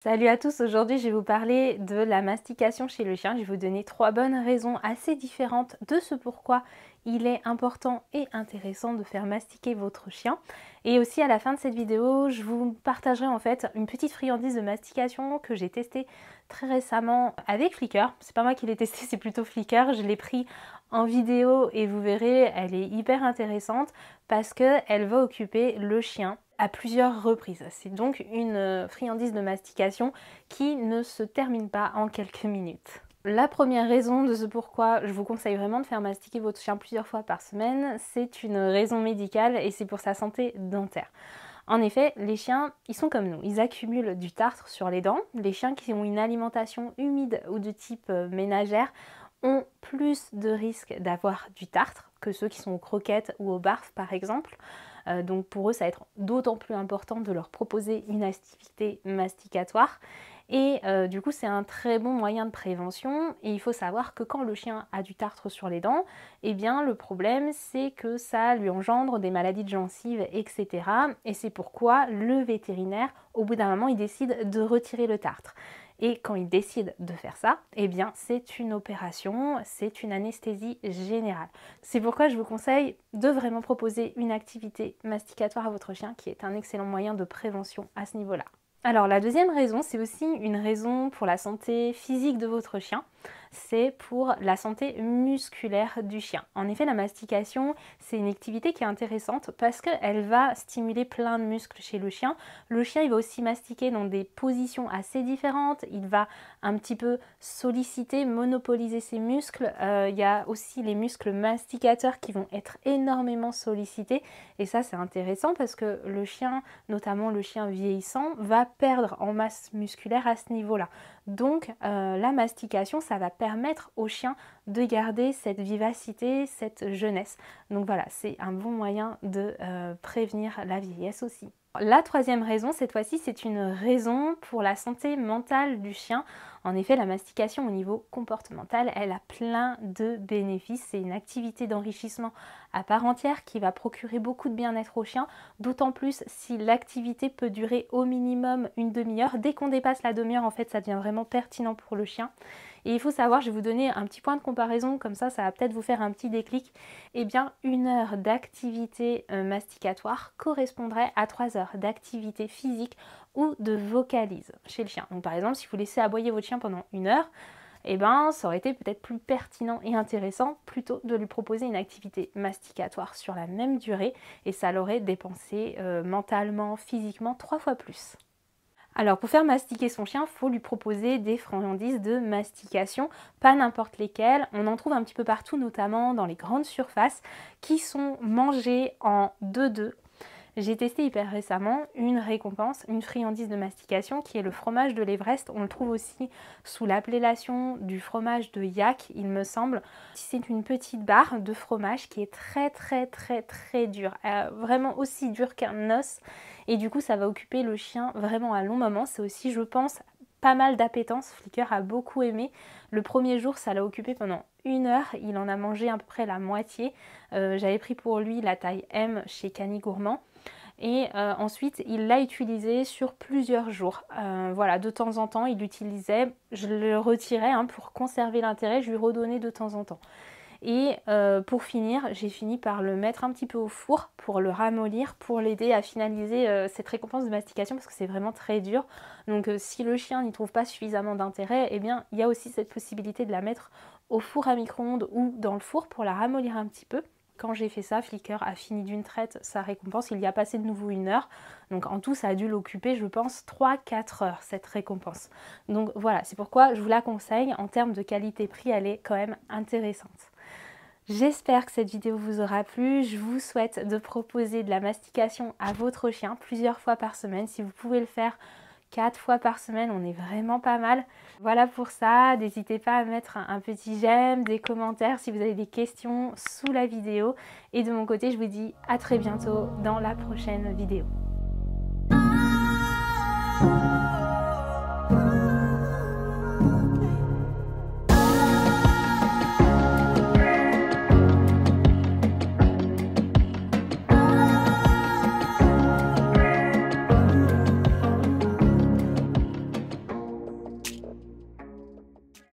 Salut à tous, aujourd'hui je vais vous parler de la mastication chez le chien. Je vais vous donner 3 bonnes raisons assez différentes de ce pourquoi il est important et intéressant de faire mastiquer votre chien. Et aussi à la fin de cette vidéo, je vous partagerai en fait une petite friandise de mastication que j'ai testée très récemment avec Flickr. C'est pas moi qui l'ai testé, c'est plutôt Flickr. Je l'ai pris en vidéo et vous verrez, elle est hyper intéressante parce qu'elle va occuper le chien à plusieurs reprises. C'est donc une friandise de mastication qui ne se termine pas en quelques minutes. La première raison de ce pourquoi je vous conseille vraiment de faire mastiquer votre chien plusieurs fois par semaine, c'est une raison médicale et c'est pour sa santé dentaire. En effet, les chiens, ils sont comme nous, ils accumulent du tartre sur les dents. Les chiens qui ont une alimentation humide ou de type ménagère ont plus de risques d'avoir du tartre que ceux qui sont aux croquettes ou au barf par exemple. Donc pour eux, ça va être d'autant plus important de leur proposer une activité masticatoire. Et du coup, c'est un très bon moyen de prévention. Et il faut savoir que quand le chien a du tartre sur les dents, eh bien le problème, c'est que ça lui engendre des maladies de gencives, etc. Et c'est pourquoi le vétérinaire, au bout d'un moment, il décide de retirer le tartre. Et quand il décide de faire ça, eh bien c'est une opération, c'est une anesthésie générale. C'est pourquoi je vous conseille de vraiment proposer une activité masticatoire à votre chien qui est un excellent moyen de prévention à ce niveau-là. Alors la deuxième raison, c'est aussi une raison pour la santé physique de votre chien, c'est pour la santé musculaire du chien. En effet, la mastication, c'est une activité qui est intéressante parce qu'elle va stimuler plein de muscles chez le chien. Le chien, il va aussi mastiquer dans des positions assez différentes, il va un petit peu solliciter, monopoliser ses muscles. Il y a aussi les muscles masticateurs qui vont être énormément sollicités et ça c'est intéressant parce que le chien, notamment le chien vieillissant, va perdre en masse musculaire à ce niveau-là. Donc la mastication, ça va permettre au chien de garder cette vivacité, cette jeunesse. Donc voilà, c'est un bon moyen de prévenir la vieillesse aussi. La troisième raison, cette fois-ci, c'est une raison pour la santé mentale du chien. En effet, la mastication au niveau comportemental, elle a plein de bénéfices. C'est une activité d'enrichissement à part entière qui va procurer beaucoup de bien-être au chien, d'autant plus si l'activité peut durer au minimum une demi-heure. Dès qu'on dépasse la demi-heure, en fait, ça devient vraiment pertinent pour le chien. Et il faut savoir, je vais vous donner un petit point de comparaison, comme ça va peut-être vous faire un petit déclic. Eh bien, 1 heure d'activité masticatoire correspondrait à 3 heures d'activité physique ou de vocalise chez le chien. Donc par exemple, si vous laissez aboyer votre chien pendant 1 heure, eh ben, ça aurait été peut-être plus pertinent et intéressant plutôt de lui proposer une activité masticatoire sur la même durée et ça l'aurait dépensé mentalement, physiquement 3 fois plus. Alors pour faire mastiquer son chien, il faut lui proposer des friandises de mastication, pas n'importe lesquelles. On en trouve un petit peu partout, notamment dans les grandes surfaces, qui sont mangées en 2-2. J'ai testé hyper récemment une récompense, une friandise de mastication qui est le fromage de l'Everest. On le trouve aussi sous l'appellation du fromage de yak, il me semble. C'est une petite barre de fromage qui est très dure, vraiment aussi dur qu'un os. Et du coup, ça va occuper le chien vraiment un long moment. C'est aussi, je pense, pas mal d'appétence. Flickr a beaucoup aimé. Le premier jour, ça l'a occupé pendant 1 heure. Il en a mangé à peu près la moitié. J'avais pris pour lui la taille M chez Cani Gourmand. Et ensuite, il l'a utilisé sur plusieurs jours. Voilà, de temps en temps, il l'utilisait. Je le retirais pour conserver l'intérêt. Je lui redonnais de temps en temps. Et pour finir, j'ai fini par le mettre un petit peu au four pour le ramollir, pour l'aider à finaliser cette récompense de mastication parce que c'est vraiment très dur. Donc si le chien n'y trouve pas suffisamment d'intérêt, eh bien il y a aussi cette possibilité de la mettre au four à micro-ondes ou dans le four pour la ramollir un petit peu. Quand j'ai fait ça, Flickr a fini d'une traite sa récompense, il y a passé de nouveau 1 heure. Donc en tout, ça a dû l'occuper, je pense, 3-4 heures, cette récompense. Donc voilà, c'est pourquoi je vous la conseille. En termes de qualité-prix, elle est quand même intéressante. J'espère que cette vidéo vous aura plu. Je vous souhaite de proposer de la mastication à votre chien plusieurs fois par semaine. Si vous pouvez le faire 4 fois par semaine, on est vraiment pas mal. Voilà pour ça, n'hésitez pas à mettre un petit j'aime, des commentaires si vous avez des questions sous la vidéo. Et de mon côté, je vous dis à très bientôt dans la prochaine vidéo.